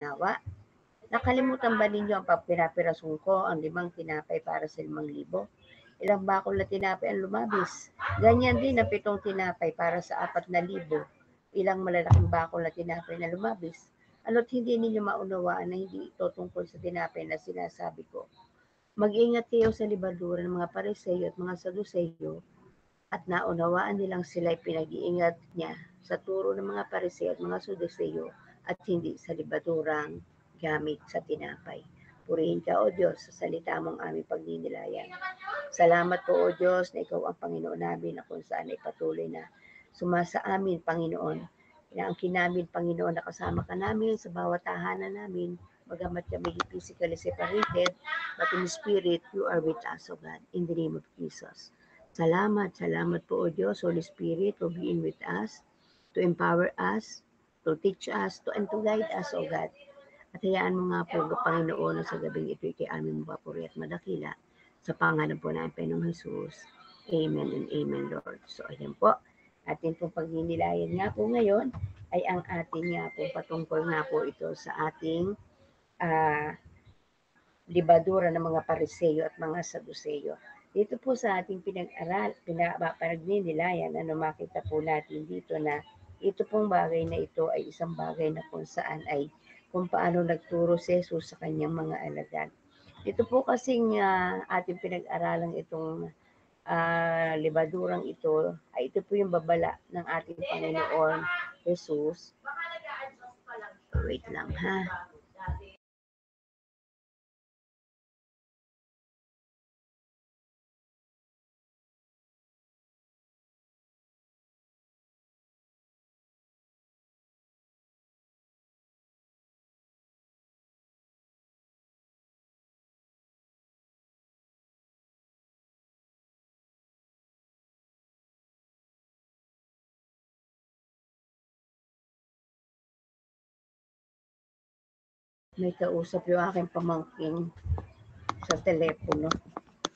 nawa? Nakalimutan ba ninyo ang pinapirason ko ang 5 tinapay para sa 5,000? Ilang bakol na tinapay ang lumabis? Ganyan din ang 7 tinapay para sa 4,000. Ilang malalaking bakol na tinapay na lumabis? Ano't hindi ninyo maunawaan na hindi ito tungkol sa tinapay na sinasabi ko. Mag-ingat kayo sa libadura ng mga Pariseo at mga Saduseyo, at naunawaan nilang sila'y pinag-iingat niya sa turo ng mga Pariseo at mga Saduseyo at hindi sa libadurang gamit sa tinapay. Purihin ka, O Diyos, sa salita mong aming pagninilayan. Salamat po, O Diyos, na Ikaw ang Panginoon namin, na kung saan ay patuloy na sumasa amin, Panginoon. Inaangkin namin, Panginoon, na kasama ka namin sa bawat tahanan namin, bagamat kami physically separated, but in spirit, you are with us, O God, in the name of Jesus. Salamat, salamat po, O Diyos, Holy Spirit, for being with us, to empower us, to teach us, and to guide us, O God. At hayaan mo nga po, Panginoon, na sa gabing ito kay aming mapapuri at madakila. Sa pangalan po ng Panginoong Jesus. Amen and amen, Lord. So, ayan po. Atin pong pagninilayan nga po ngayon ay ang ating nga po patungkol nga po ito sa ating uh, libadura ng mga Pariseo at mga Saduseyo. Dito po sa ating pagninilayan, ano makita po natin dito na ito pong bagay na ito ay isang bagay na kung saan ay kung paano nagturo si Jesus sa kanyang mga alagad. Ito po kasing ating pinag-aralan itong libadurang ito, ay ito po yung babala ng ating Panginoon Jesus. Wait lang ha. May kausap yung aking pamangkin sa telepono.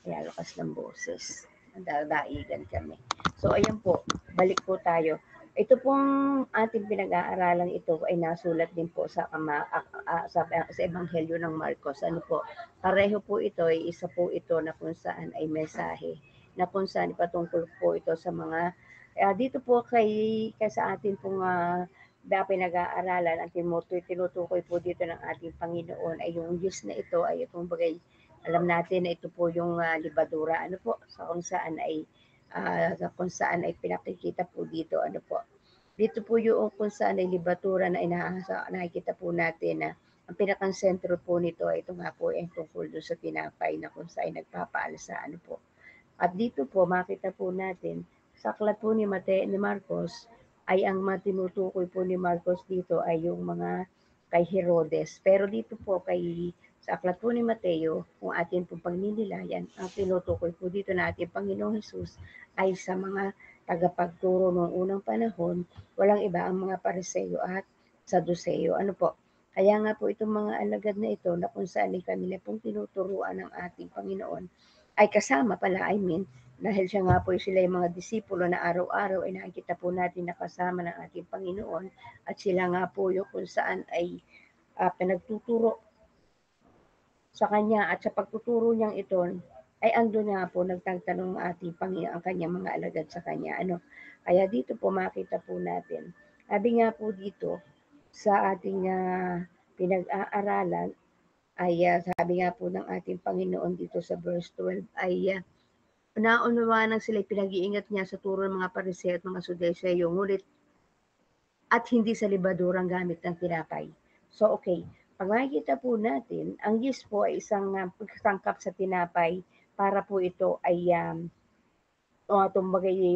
Kaya lakas ng boses. Daigan kami. So, ayan po. Balik po tayo. Ito pong ating pinag-aaralan ito ay nasulat din po sa Ebanghelyo ng Marcos. Ano po? Pareho po ito ay isa po ito na kung saan ay mensahe na kung saan ipatungkol po ito sa mga dito po sa atin pong pinag-aaralan ang tinutukoy po dito ng ating Panginoon ay yung Diyos na ito ay itong bagay alam natin na ito po yung libadura ano po sa kung saan ay pinakikita po dito ano po dito po yung kung saan ay libadura na nakikita po natin na ang pinakang sentro po nito ay ito nga po ay tungkol doon sa tinapay na kung saan ay nagpapaalsa ano po at dito po makita po natin sa aklat po ni Marcos ay ang matinutukoy po ni Marcos dito ay yung mga kay Herodes. Pero dito po sa aklat po ni Mateo, kung atin pong pagninilayan, ang tinutukoy po dito na ating Panginoong Hesus ay sa mga tagapagturo noong unang panahon, walang iba ang mga Pariseo at Saduceo. Ano po? Kaya nga po itong mga alagad na ito na kung saan ay kanila pong tinuturuan ng ating Panginoon ay kasama pala, dahil siya nga po sila yung mga disipulo na araw-araw ay nakikita po natin na kasama ng ating Panginoon at sila nga po yung kung saan ay pinagtuturo sa kanya at sa pagtuturo niyang ito ay ando nga po nagtatanong ang ating Panginoon ang kanyang mga alagad sa kanya. Kaya dito po makita po natin. Sabi nga po dito sa ating pinag-aaralan ay sabi nga po ng ating Panginoon dito sa verse 12 ay naunawaan ng sila pinag-iingat niya sa turo ng mga Pariseo at mga Saduceo, ngunit at hindi sa libadurang gamit ng tinapay. So, okay. Pag makikita po natin, ang yeast po ay isang pagkatangkap sa tinapay para po ito ay tumbagay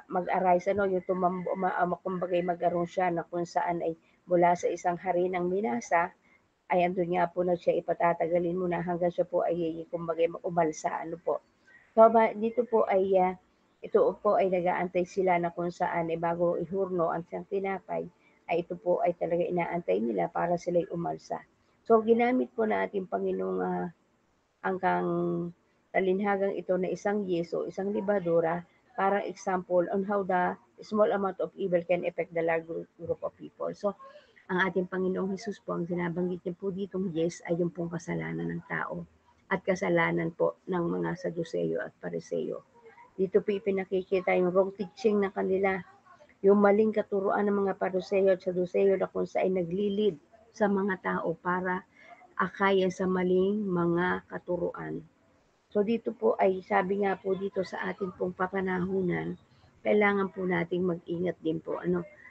mag-arise, yung kumbagay mag-aroon siya na kung saan ay mula sa isang harinang minasa, ay andun nga po na siya ipatatagalin muna hanggang siya po ay kumbagay umalsa, po. So, dito po ay ito po ay nag-aantay sila na kung saan ay bago ihurno ang siyang tinapay, ay ito po ay talaga inaantay nila para sila'y umalsa. So, ginamit po na ating Panginoong angkang talinhagang ito na isang yeso, isang libadura, parang example on how the small amount of evil can affect the large group of people. So, Ang ating Panginoong Hesus po, ang sinabanggit niya po ditong yes ay yung pong kasalanan ng tao at kasalanan po ng mga Saduceo at Pariseo. Dito po ipinakikita yung wrong teaching na kanila, yung maling katuruan ng mga Pariseo at Saduceo na kung saan naglilid sa mga tao para akayin sa maling mga katuruan. So dito po ay sabi nga po dito sa ating pong papanahunan, kailangan po nating mag-ingat din po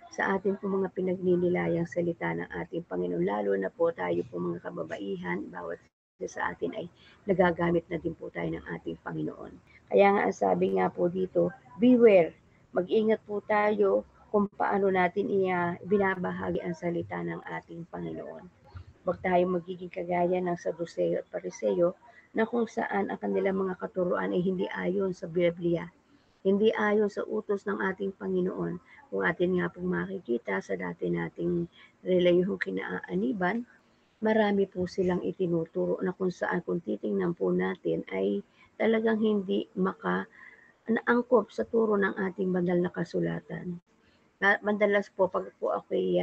sa ating po mga pinagninilayang salita ng ating Panginoon, lalo na po tayo po mga kababaihan, bawat isa sa atin ay nagagamit na din po tayo ng ating Panginoon. Kaya nga sabi nga po dito, beware, mag-ingat po tayo kung paano natin binabahagi ang salita ng ating Panginoon. Huwag tayong magiging kagaya ng Saduceo at Pariseo na kung saan ang kanilang mga katuruan ay hindi ayon sa Biblia, hindi ayon sa utos ng ating Panginoon. Kung atin nga pong makikita sa dati nating reliyong kinaaniban, marami po silang itinuturo na kung saan kung titingnan po natin ay talagang hindi naangkop sa turo ng ating banal na kasulatan. Madalas po pag po ako'y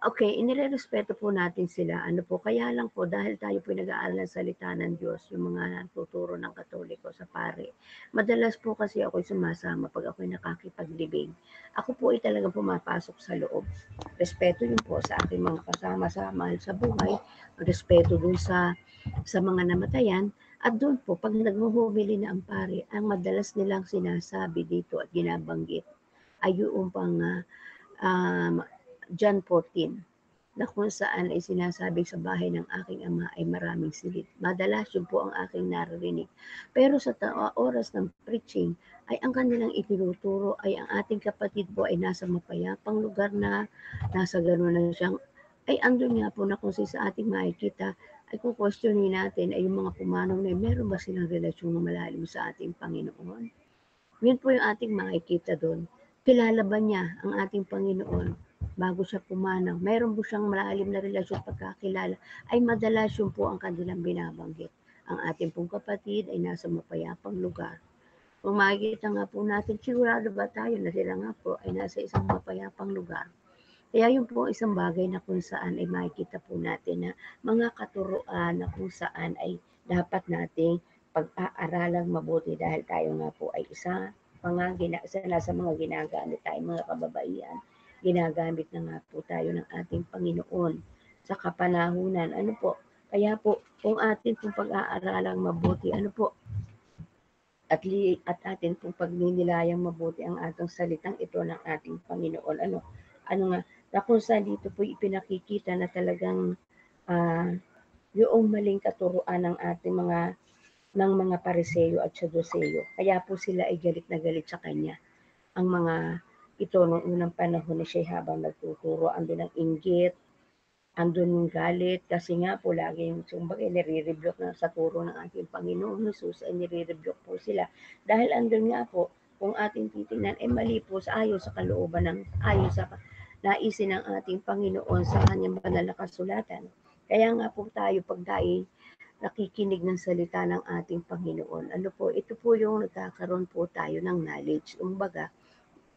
okay, inirerespeto po natin sila. Ano po, kaya lang po dahil tayo po nag-aaral ng salita ng Diyos, yung mga tuturo ng Katoliko sa pare. Madalas po kasi ako'y sumasama pag ako'y nakakipaglibing. Ako po ay talagang pumapasok sa loob. Respeto yun po sa aking mga kasama sa mahal sa buhay, respeto dun sa mga namatayan, at doon po, pag naghuhumili na ang pare, ang madalas nilang sinasabi dito at ginabanggit ay yung pang John 14 na kung saan ay sinasabi sa bahay ng aking ama ay maraming silid. Madalas yun po ang aking naririnig. Pero sa oras ng preaching ay ang kanilang itinuturo ay ang ating kapatid po ay nasa mapayapang lugar na, nasa gano'n na siyang, ay andun nga po na kung sa ating makikita ay kung questionin natin ay yung mga pumanong na meron ba silang relasyon na malalim sa ating Panginoon. Yun po yung ating makikita doon. Kilala ba niya ang ating Panginoon bago siya pumanaw? Meron po siyang malalim na relasyon pagkakilala? Ay madalas yun po ang kanilang binabanggit. Ang ating pong kapatid ay nasa mapayapang lugar. Kung makikita nga po natin, sigurado ba tayo na sila nga po ay nasa isang mapayapang lugar? Kaya yun po isang bagay na kung saan ay makikita po natin na mga katuruan na kung saan ay dapat nating pag-aaralang mabuti dahil tayo nga po ay isa sa mga ginagamit tayo mga kababaihan. Ginagamit na nga po tayo ng ating Panginoon sa kapanahunan. Ano po? Kaya po, kung atin pong pag-aaralang mabuti, ano po, at atin pong pagninilayang mabuti ang atong salitang ito ng ating Panginoon. Ano nga, na kung saan dito po ipinakikita na talagang yung maling katuruan ng ating mga Pariseo at Saduceo. Kaya po sila ay galit na galit sa kanya. Ang mga ito nung unang panahon ni siya habang nagtuturo, andun ang inggit, andun yung galit, kasi nga po lagi yung kumbaga nire-rebuke na sa turo ng ating Panginoong Jesus ay nire-rebuke po sila. Dahil andun nga po, kung ating titingnan, mali po sa ayon sa kalooban ayon sa naisin ng ating Panginoon sa kanyang banal na kasulatan. Kaya nga po tayo pag tayo nakikinig ng salita ng ating Panginoon. Ano po, ito po yung nagkakaroon po tayo ng knowledge. Kumbaga,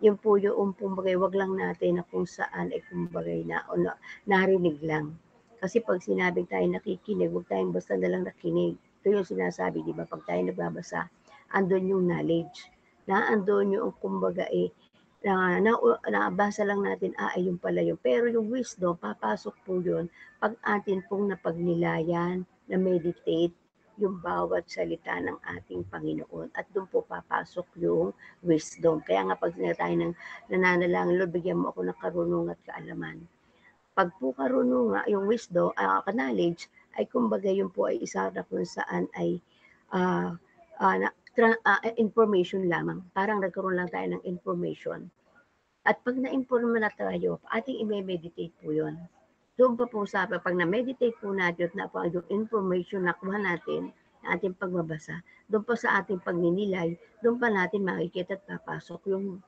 yun po yung kumbagay, wag lang natin na kung saan ay kumbagay narinig lang. Kasi pag sinabing tayo nakikinig, wag tayong basta na lang nakinig. Ito yung sinasabi, di ba? Pag tayo nagbabasa, andun yung knowledge. Na andun yung kumbaga nabasa lang natin, ayun pala yun. Pero yung wisdom, papasok po yun pag atin pong napagnilayan, na meditate yung bawat salita ng ating Panginoon. At doon po papasok yung wisdom. Kaya nga pag tayo ng nananalangin, Lord, bigyan mo ako ng karunungan at kaalaman. Pag po karunungan, yung wisdom, knowledge, ay kumbaga yun po ay isa na kung saan ay uh, information lamang. Parang nagkaroon lang tayo ng information. At pag na-inform na tayo, ating i-meditate po yun. Doon pa po sa pag na-meditate po natin at na yung information na kuha natin, na ating pagbabasa, doon pa sa ating pagninilay, doon pa natin makikita at papasok yung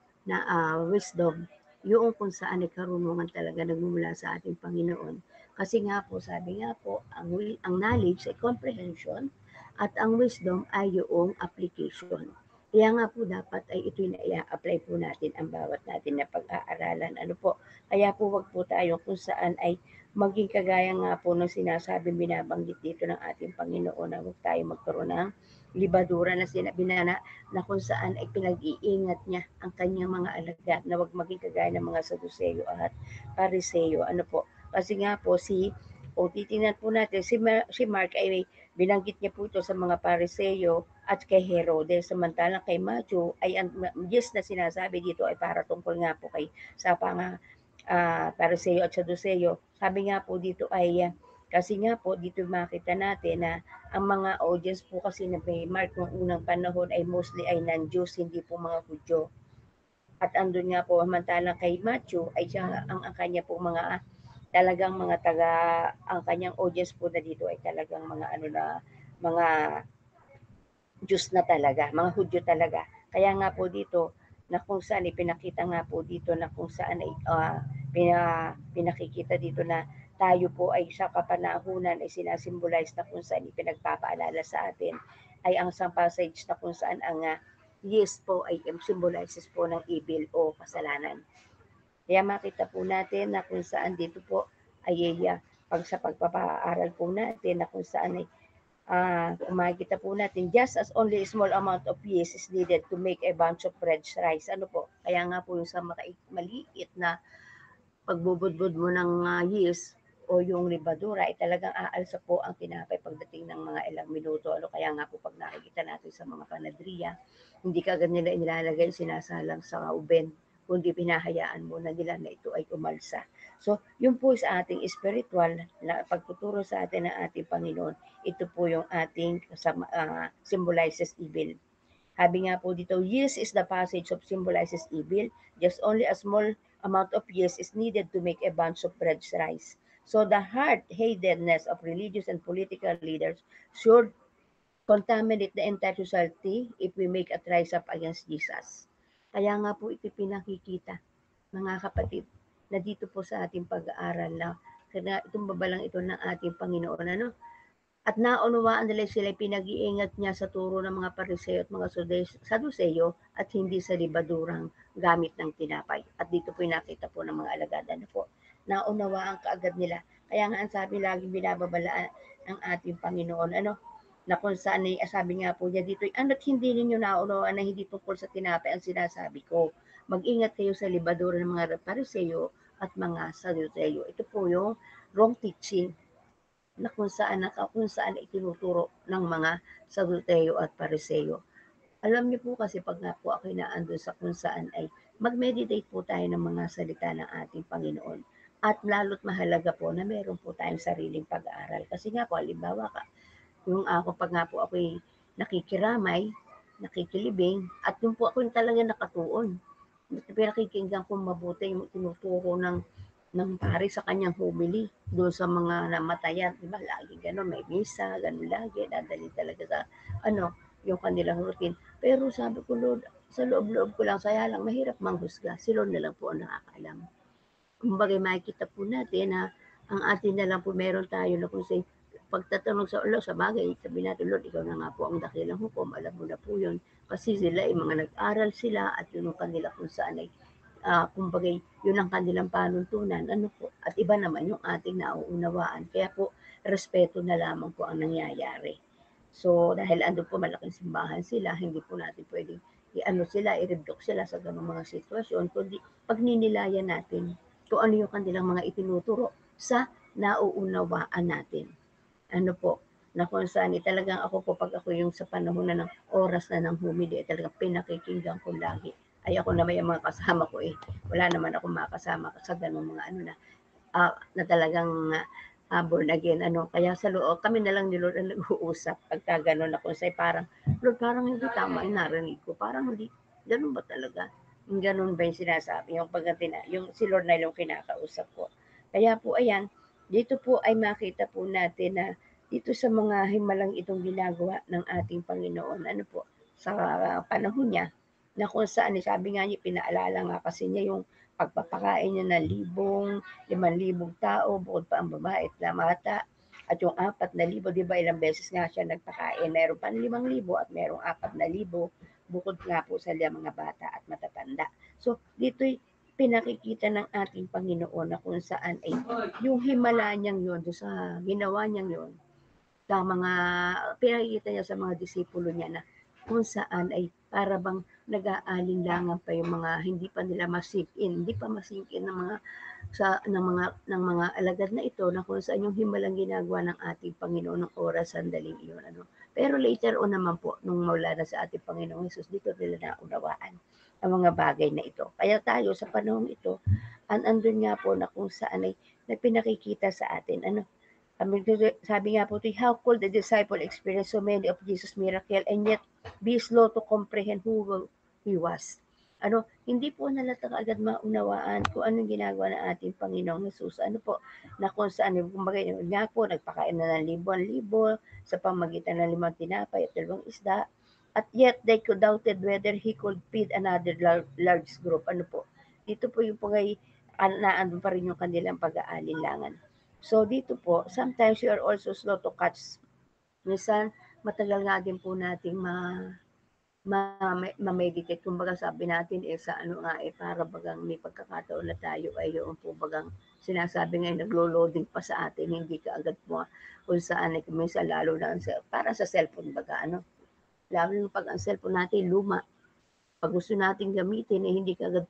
wisdom, yung kung saan ay karunungan talaga nagmumula sa ating Panginoon. Kasi nga po, sabi nga po, ang knowledge ay comprehension at ang wisdom ay yung application. Kaya nga po dapat ay ito'y naia-apply po natin ang bawat natin na pag-aaralan. Ano po, kaya po wag po tayo kung saan ay maging kagaya nga po ng sinasabing binabanggit dito ng ating Panginoon na huwag tayo magkaroon ng libadura na sinabi na kung saan ay pinag-iingat niya ang kanyang mga alagad na wag maging kagaya ng mga Saduseyo at Pariseo. Ano po, kasi nga po o titingnan po natin, si Mark ay binanggit niya po ito sa mga Pariseo at kay Herodes. Samantalang kay Matthew ay ang yes na sinasabi dito ay para tungkol nga po kay sa Pariseo at Saduceo. Sabi nga po dito ay kasi nga po dito makita natin na ang mga audience po kasi na may Mark noong unang panahon ay mostly ay non-Jews, hindi po mga Hudyo. At andun nga po samantalang kay Matthew ay siya ang kanya po mga talagang mga ang kanyang audience po na dito ay talagang mga ano na mga Diyos na talaga, mga Hudyo talaga. Kaya nga po dito, na kung saan ipinakita nga po dito na kung saan ay pinakikita dito na tayo po ay sa kapanahunan ay sinasimbolize na kung saan ipinagpapaalala sa atin ay ang isang passage na kung saan ang yes po ay symbolizes po ng evil o kasalanan. Kaya makita po natin na kung saan dito po ay pag sa pagpapaaral po natin na kung saan ay kung makikita po natin, just as only a small amount of yeast is needed to make a bunch of bread rise. Ano po? Kaya nga po yung sa maliit na pagbubudbud mo ng yeast o yung libadura ay talagang aalsa po ang tinapay pagdating ng mga ilang minuto. Ano kaya nga po pag nakikita natin sa mga panadriya, hindi kagad nila inilalagay sinasalang sa oven, kundi pinahayaan muna nila na ito ay umalsa. So, yun po sa ating spiritual na pagtuturo sa atin ng ating Panginoon, ito po yung ating symbolizes evil. Sabi nga po dito, yeast is the passage of symbolizes evil. Just only a small amount of yeast is needed to make a bunch of bread rise. So the hard-headedness of religious and political leaders should contaminate the entire society if we make a rise up against Jesus. Kaya nga po ito pinakikita, mga kapatid, na dito po sa ating pag-aaral na itong babalang ito ng ating Panginoon. Ano? At naunawaan nila sila pinag-iingat niya sa turo ng mga Pariseo at mga Saduseyo at hindi sa libadurang gamit ng tinapay. At dito po nakita po ng mga alagad. Ano po? Naunawaan kaagad nila. Kaya nga ang sabi laging binababalaan ng ating Panginoon. Ano? Na kung saan ay sabi nga po niya dito, ano't hindi ninyo naunawaan na hindi tungkol sa tinapay ang sinasabi ko. Mag-ingat kayo sa libadura ng mga Pariseo at mga Saduseyo. Ito po yung wrong teaching na kung saan itinuturo ng mga Saduteo at Pariseo. Alam niyo po kasi pag nga po ako naandun sa kung saan ay mag-meditate po tayo ng mga salita ng ating Panginoon. At lalo't mahalaga po na meron po tayong sariling pag-aaral. Kasi nga po, halimbawa yung ako pag nga po ako'y nakikiramay, nakikilibing, at yung po ako yung talaga nakatuon. Pinakikinggan kong mabuti yung tinuturo ng pare sa kanyang homily doon sa mga namatayan, di ba? Lagi gano'n, may misa, gano'n lagi, dadali talaga sa yung kanilang routine. Pero sabi ko, Lord, sa loob-loob ko lang, saya lang, mahirap manghusga. Si Lord na lang po ang nakakaalam. Kumbaga, makikita po natin na ang atin na lang po meron tayo na kung sa pagtatanong sa Allah, sa bagay, sabi natin, Lord, ikaw na nga po ang dakilang hukom, alam mo na po yun. Kasi sila, mga nag-aral sila at yun ang kanila kung saan ay kumbaga, yun ang kanilang panuntunan. Ano po? At iba naman yung ating nauunawaan. Kaya po, respeto na lamang po ang nangyayari. So, dahil ando po malaking simbahan sila, hindi po natin pwedeng i-reduce sila sa ganung mga sitwasyon, kundi pagninilayan natin kung ano yung kanilang mga itinuturo sa nauunawaan natin. Ano po, na kung saan talagang ako po pag ako yung sa panahon na ng oras na ng humili, talagang pinakikinggan ko lagi. Ay ako na may mga kasama ko wala naman akong makasama sa ganung mga na talagang born again. Kaya sa loob, kami na lang ni Lord ang nag-uusap pagka gano'n ako say parang, Lord, parang hindi tama yung narinig ko. Parang hindi, ganun ba talaga? Yung ganun ba yung sinasabi? Yung si Lord na yung kinakausap ko. Kaya po, ayan, dito po ay makita po natin na dito sa mga himalang itong ginagawa ng ating Panginoon, sa panahon niya, na kung saan, sabi nga niya, pinaalala nga kasi niya yung pagpapakain niya ng 5,000 tao, bukod pa ang babae at bata. At yung 4,000, di ba ilang beses nga siya nagpakain? Meron pa 5,000 at merong 4,000. bukod nga po sa mga bata at matatanda. So, dito'y pinakikita ng ating Panginoon na kung saan ay yung himala niyang yun, sa ginawa niyang yun, sa mga pinakikita niya sa mga disipulo niya na kung saan ay para bang nag-aalinlangan pa yung mga hindi pa nila hindi pa masink in ng mga ng mga alagad na ito na kung saan yung himalang ginagawa ng ating Panginoon ng oras sandaling iyon, ano. Pero later on naman po nung mawala na sa ating Panginoong Hesus, dito nila naunawaan ang mga bagay na ito. Kaya tayo sa panahong ito, andun nga po na kung saan ay pinakikita sa atin, ano, sabi nga po, how could the disciple experience so many of Jesus' miracle and yet be slow to comprehend who he was? Ano, hindi po nalata agad maunawaan kung anong ginagawa ng ating Panginoong Jesus. Ano po, na kung saan, kumbaga, nga po, nagpakain na ng libo-libo sa pamagitan ng 5 tinapay at 2 isda. At yet, they could doubted whether he could feed another large group. Ano po, dito po yung pagay, naandun pa rin yung kanilang pag-aalinlangan. So dito po, sometimes you are also slow to catch. Minsan, matagal nga din po nating ma-meditate. Kumbaga sabi natin sa ano nga para bagang may pagkakataon na tayo ay yung po bagang sinasabi ngayon naglo-loading pa sa atin, hindi ka agad mo kung saan minsan lalo na para sa cellphone baga ano. Lalo yung pag ang cellphone natin luma, pag gusto nating gamitin hindi ka agad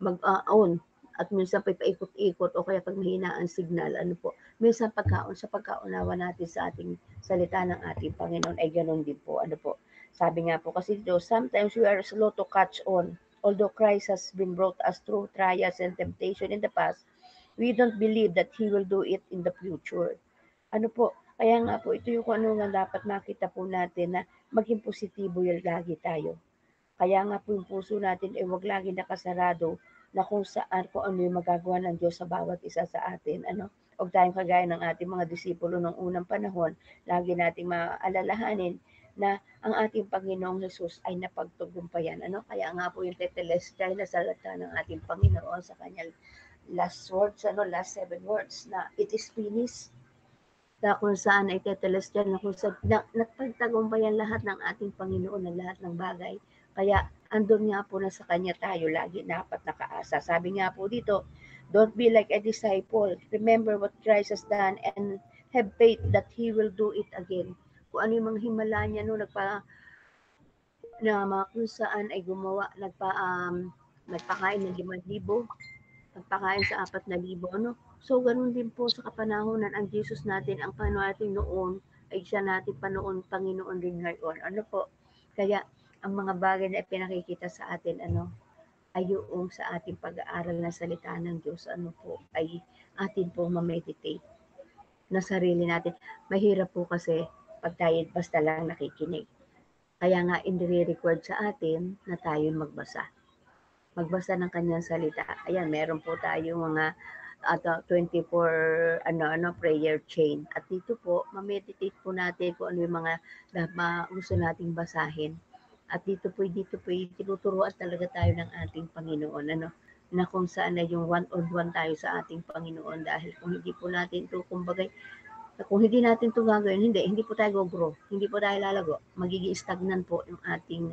mag-on at minsan pa paikot-ikot o kaya pag mahina ang signal, ano po, minsan sa pagkaunawa natin sa ating salita ng ating Panginoon ay ganoon din po, ano po. Sabi nga po kasi dito, sometimes we are slow to catch on. Although Christ has been brought us through trials and temptation in the past, we don't believe that He will do it in the future. Ano po, kaya nga po, ito yung ano nga dapat makita po natin na maging positibo yung lagi tayo. Kaya nga po yung puso natin ay wag lagi nakasarado na kung saan, kung ano yung magagawa ng Diyos sa bawat isa sa atin. Ano? Huwag tayong kagaya ng ating mga disipulo noong unang panahon, lagi nating maalalahanin na ang ating Panginoong Jesus ay napagtagumpayan. Ano? Kaya nga po yung tetelestai na salita ng ating Panginoon sa kanyang last words, last 7 words na it is finished, na kung saan ay tetelestai na kung saan nagpagtagumpayan lahat ng ating Panginoon ng lahat ng bagay. Kaya andun nga po na sa Kanya tayo lagi dapat nakaasa. Sabi nga po dito, don't be like a disciple. Remember what Christ has done and have faith that He will do it again. Kung ano yung mga himala niya no, na kung saan ay gumawa, nagpakain ng 5,000, nagpakain sa 4,000, ano? So, ganun din po sa kapanahonan ang Jesus natin, ang Panginoon natin noon, ay siya natin Panginoon din ngayon. Ano po? Kaya, ang mga bagay na ipinakikita sa atin, ay yung sa ating pag-aaral ng salita ng Diyos, ay atin po ma-meditate na sarili natin. Mahirap po kasi pag tayo basta lang nakikinig. Kaya nga, inire-record sa atin na tayo magbasa ng kanyang salita. Ayan, meron po tayong mga 24 prayer chain. At dito po, ma-meditate po natin kung ano yung mga gusto nating basahin. At dito po tinuturuan talaga tayo ng ating Panginoon, na kung saan na yung one-on-one tayo sa ating Panginoon dahil kung hindi po natin ito, kumbaga, kung hindi natin ito gagawin, hindi po tayo go-grow, hindi po tayo lalago, magiging stagnant po yung ating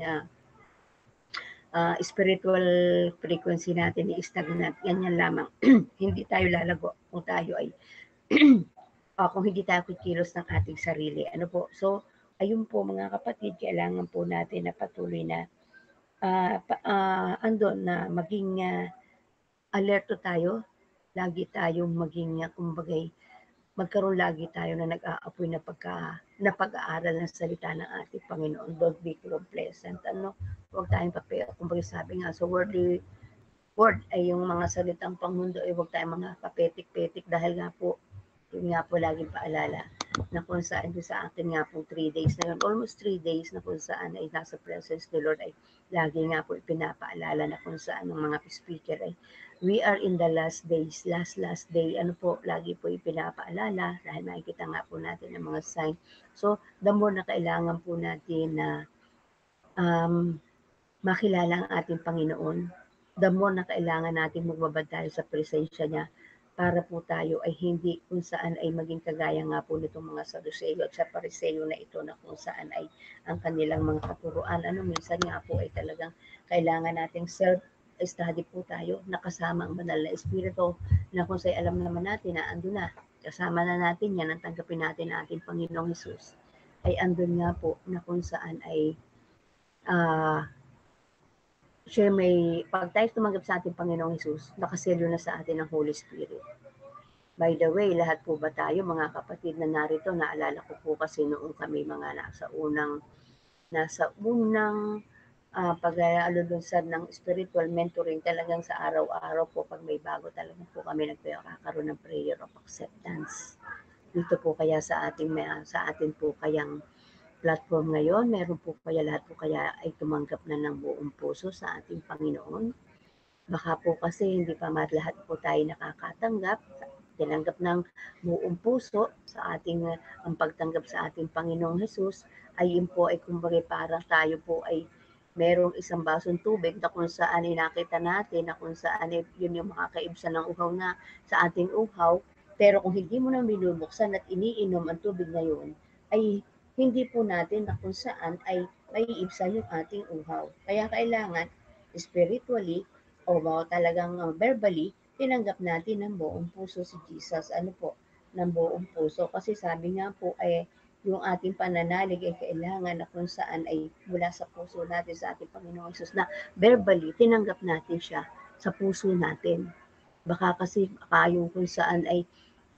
spiritual frequency natin ni stagnant. Ganyan lamang. Hindi tayo lalago kung tayo ay kung hindi tayo kikilos ng ating sarili. Ano po? So, ayun po mga kapatid, kailangan po natin na patuloy na andon na maging alerto tayo. Lagi tayong maging, kumbagay, magkaroon lagi tayo na nag-aapoy na pag-aaral ng salita ng ating Panginoon. Don't be complacent. Huwag tayong kumbaga sabi nga sa word ay yung mga salitang pangmundo ay huwag tayong mga papetik-petik dahil nga po, yun nga po laging paalala na kung saan sa atin nga po 3 days na yun, almost 3 days na kung saan ay nasa presence ni Lord ay lagi nga po ipinapaalala na kung saan ng mga speaker ay we are in the last days, last day, lagi po ipinapaalala dahil makikita nga po natin ang mga sign. So, the more na kailangan po natin na makilala ang ating Panginoon, the more na kailangan natin magbabad tayo sa presensya niya para po tayo ay hindi kung saan ay maging kagaya nga po nitong mga Saduceo at sa Pariseo na ito na kung saan ay ang kanilang mga katuruan. Minsan nga po ay talagang kailangan nating self-study po tayo, nakasama ang banal na Espiritu na kung sa'y alam naman natin na ando na, kasama na natin yan, ang tanggapin natin ang ating Panginoong Hesus, ay andun nga po na kung saan ay siya pag tayo tumanggap sa ating Panginoong Hesus, nakaselyo na sa atin ang Holy Spirit. By the way, lahat po ba tayo mga kapatid na narito, naalala ko po kasi noong kami mga nasa unang pag-alunsad ng spiritual mentoring, talagang sa araw-araw po pag may bago talagang po kami nagkakaroon ng prayer of acceptance. Dito po kaya sa atin po kayang platform ngayon, meron po kaya lahat po kaya ay tumanggap na ng buong puso sa ating Panginoon. Baka po kasi hindi pa lahat po tayo nakakatanggap, tinanggap ng buong puso sa ating ang pagtanggap sa ating Panginoong Hesus ay yun po ay kumbaga parang tayo po ay merong isang basong tubig na kung saan nakita natin na kung saan yun yung makakaibsan ng uhaw na sa ating uhaw, pero kung hindi mo na binubuksan at iniinom ang tubig na yun, ay hindi po natin na kung saan ay maiibsan yung ating uhaw. Kaya kailangan spiritually o talagang verbally, tinanggap natin ng buong puso si Jesus. Ng buong puso. Kasi sabi nga po yung ating pananalig ay kailangan na kung saan ay mula sa puso natin sa ating Panginoong Jesus na verbally, tinanggap natin siya sa puso natin. Baka kasi yung kung saan ay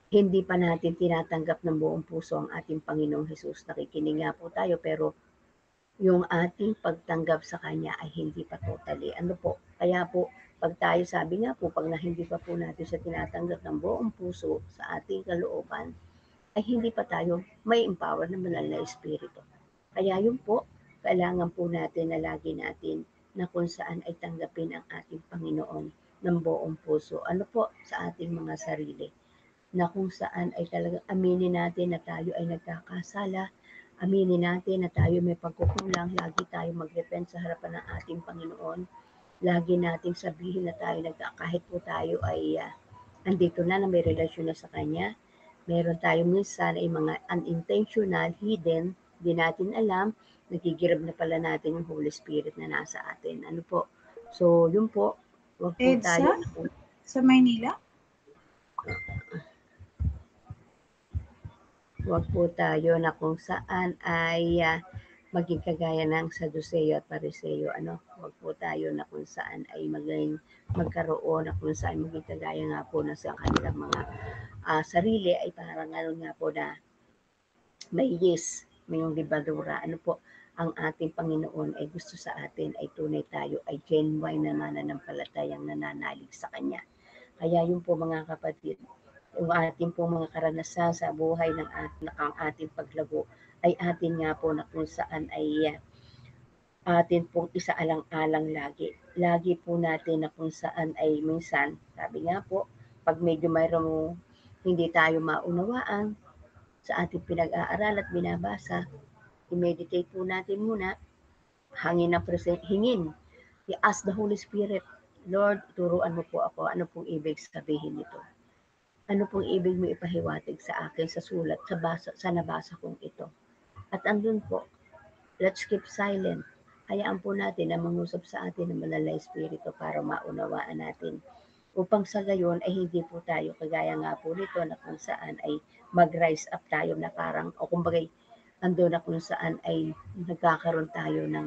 hindi pa natin tinatanggap ng buong puso ang ating Panginoong Jesus. Nakikinig nga po tayo pero yung ating pagtanggap sa Kanya ay hindi pa totally. Kaya po, pag tayo sabi nga po, pag hindi pa po natin siya tinatanggap ng buong puso sa ating kalooban, ay hindi pa tayo may empower ng banal na Espiritu. Kaya yun po, kailangan po natin na lagi natin na kung saan ay tanggapin ang ating Panginoon ng buong puso. Sa ating mga sarili. Na kung saan ay talagang aminin natin na tayo ay nagkakasala, aminin natin na tayo may pagkukulang, lagi tayo mag-repent sa harapan ng ating Panginoon. Lagi nating sabihin na tayo kahit po tayo ay andito na may relasyon na sa Kanya. Meron tayong minsan ay mga unintentional, hidden, di natin alam, nagigirab na pala natin yung Holy Spirit na nasa atin. So, yun po, wag po tayo. Sa Maynila? Wag po tayo na kung saan ay maging kagaya ng Saduceo at Pariseo. Wag po tayo na kung saan ay magkaroon na kung saan maging kagaya nga po na sa kanilang mga sarili ay parang nga po na may yung libadura. Ang ating Panginoon ay gusto sa atin ay tunay tayo ay genuine na mananampalatayang nananalig sa Kanya. Kaya yun po mga kapatid, yung ating po mga karanasan sa buhay ng ating paglago ay atin nga po na kung saan ay atin pong isaalang-alang lagi. Lagi po natin na kung saan ay minsan, sabi nga po, pag medyo mayroong hindi tayo maunawaan sa ating pinag-aaral at binabasa, i-meditate po natin muna, hingin, i-ask the Holy Spirit, Lord, turuan mo po ako, ano pong ibig sabihin nito? Ano pong ibig mo ipahiwatig sa akin sa sulat, sa nabasa kong ito? At andun po, let's keep silent. Hayaan po natin na mangusap sa atin ng banal na Espiritu para maunawaan natin. Upang sa gayon ay hindi po tayo kagaya nga po nito na kung saan ay mag-rise up tayo na parang, o kumbaga, andun na kung saan ay nagkakaroon tayo ng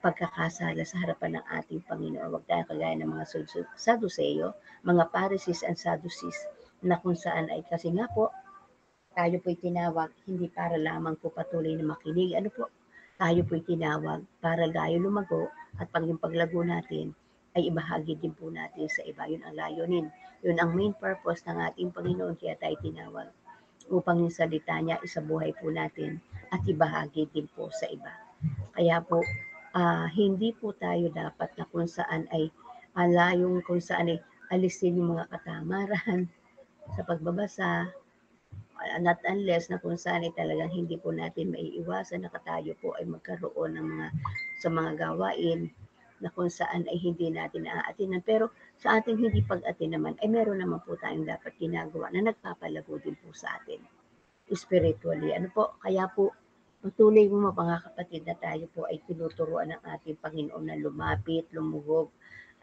pagkakasala sa harapan ng ating Panginoon. Huwag tayo kagaya ng mga Saduceo, mga Pharisees and Sadducees, na kung saan ay kasi nga po, tayo po'y tinawag, hindi para lamang po patuloy na makinig. Tayo po'y tinawag para tayo lumago at pag yung paglago natin ay ibahagi din po natin sa iba. Yun ang layunin. Yun ang main purpose ng ating Panginoon kaya tayo tinawag upang yung salita niya isabuhay po natin at ibahagi din po sa iba. Kaya po, hindi po tayo dapat na kung saan ay yung kung saan ay alisin yung mga katamaran sa pagbabasa, not unless na kung saan ay talagang hindi po natin maiiwasan na tayo po ay magkaroon ng sa mga gawain na kung saan ay hindi natin naaatinan. Pero sa ating hindi pag-attend naman, ay meron naman po tayong dapat ginagawa na nagpapalago din po sa atin spiritually. Ano po, kaya po, patuloy mo mga kapatid na tayo po ay tinuturuan ng ating Panginoon na lumapit, lumuhog,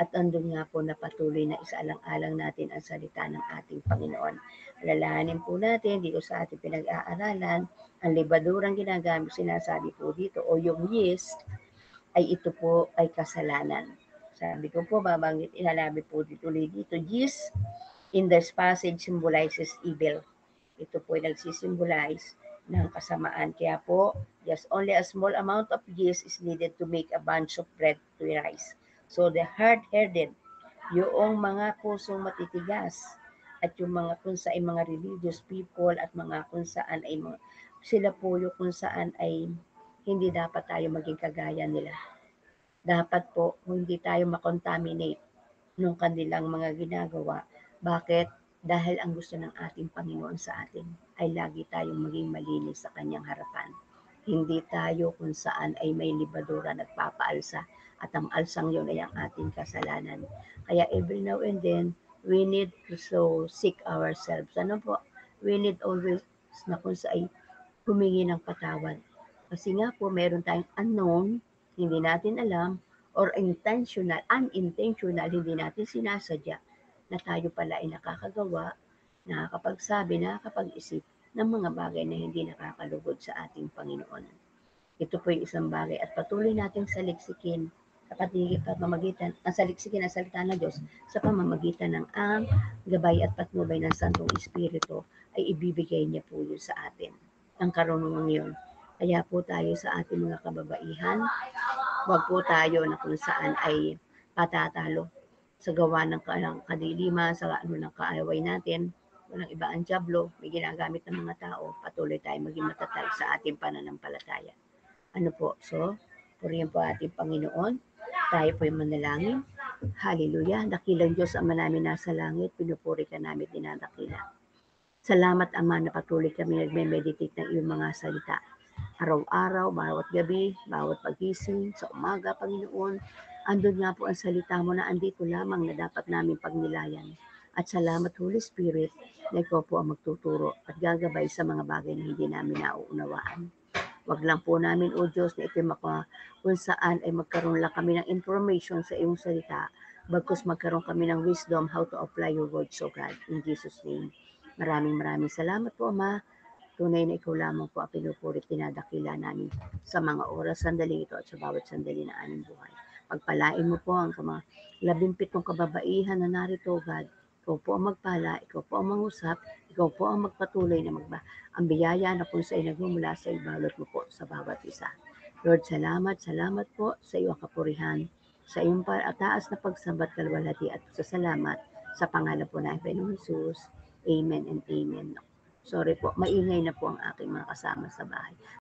at andun nga po na patuloy na isaalang-alang natin ang salita ng ating Panginoon. Alalahanin po natin dito sa ating pinag-aaralan, ang libadurang ginagamit, sinasabi po dito, o yung yeast, ay ito po ay kasalanan. Sabi ko po, babanggit, inalabi po dito ulit dito, yeast in this passage symbolizes evil. Ito po ay nagsisimbolize ng kasamaan. Kaya po, just only a small amount of yeast is needed to make a bunch of bread to rise. So the hard-headed, yung mga pusong matitigas, at yung mga kung saan ay mga religious people at mga kung saan ay mga, sila po yung kung saan ay hindi dapat tayo maging kagaya nila. Dapat po hindi tayo makontaminate nung kanilang mga ginagawa. Bakit? Dahil ang gusto ng ating Panginoon sa atin ay lagi tayong maging malinis sa kanyang harapan. Hindi tayo kung saan ay may libadura nagpapaalsa at ang alsang yun ay ang ating kasalanan. Kaya every now and then, we need to so seek ourselves. Ano po? We need always na kung saan humingi ng patawad. Kasi nga po, meron tayong unknown, hindi natin alam, or intentional, unintentional, hindi natin sinasadya na tayo pala ay nakakagawa, nakakapagsabi, nakakapag-isip ng mga bagay na hindi nakakalugod sa ating Panginoon. Ito po yung isang bagay at patuloy nating saliksikin sa pamamagitan, ang saliksikin ang salita ng Diyos sa pamamagitan ng ang gabay at patnubay ng Santong Espiritu ay ibibigay niya po yun sa atin. Ang karunungan yun. Kaya po tayo sa ating mga kababaihan, wag po tayo na kung saan ay patatalo sa gawa ng kadiliman, sa ano ng kaaway natin. Walang iba ang jablo, may ginagamit ng mga tao, patuloy tayo maging matatag sa ating pananampalataya. Ano po, so, purihin po ating Panginoon, tayo po yung manalangin. Hallelujah, dakilang Diyos Ama namin nasa langit, pinupuri ka namin, dinadakila. Salamat Ama na patuloy kami nagme-meditate ng iyong mga salita. Araw-araw, bawat gabi, bawat pagising, sa umaga, Panginoon, andun nga po ang salita mo na andito lamang na dapat namin pagnilayan. At salamat Holy Spirit na ikaw po ang magtuturo at gagabay sa mga bagay na hindi namin nauunawaan. Wag lang po namin, O Diyos, na ito'y kung saan ay magkaroon lang kami ng information sa iyong salita, bagkus magkaroon kami ng wisdom how to apply your words, O God. In Jesus' name. Maraming salamat po, Ama. Tunay na ikaw lamang po ang pinupuri at tinadakila namin sa mga oras, sandaling ito at sa bawat sandali na aming buhay. Pagpalain mo po ang mga 17 kababaihan na narito, God. Ikaw po ang magpala, ikaw po ang mangusap, ikaw po ang magpatuloy na ang biyaya na kung sa'yo nagmumula sa ibalot mo po sa bawat isa. Lord, salamat po sa iyong kapurihan, sa iyong taas na pagsambat, kalwalhati at sa salamat sa pangalan po ng Panginoong Jesus. Amen and amen. Sorry po, maingay na po ang aking mga kasama sa bahay.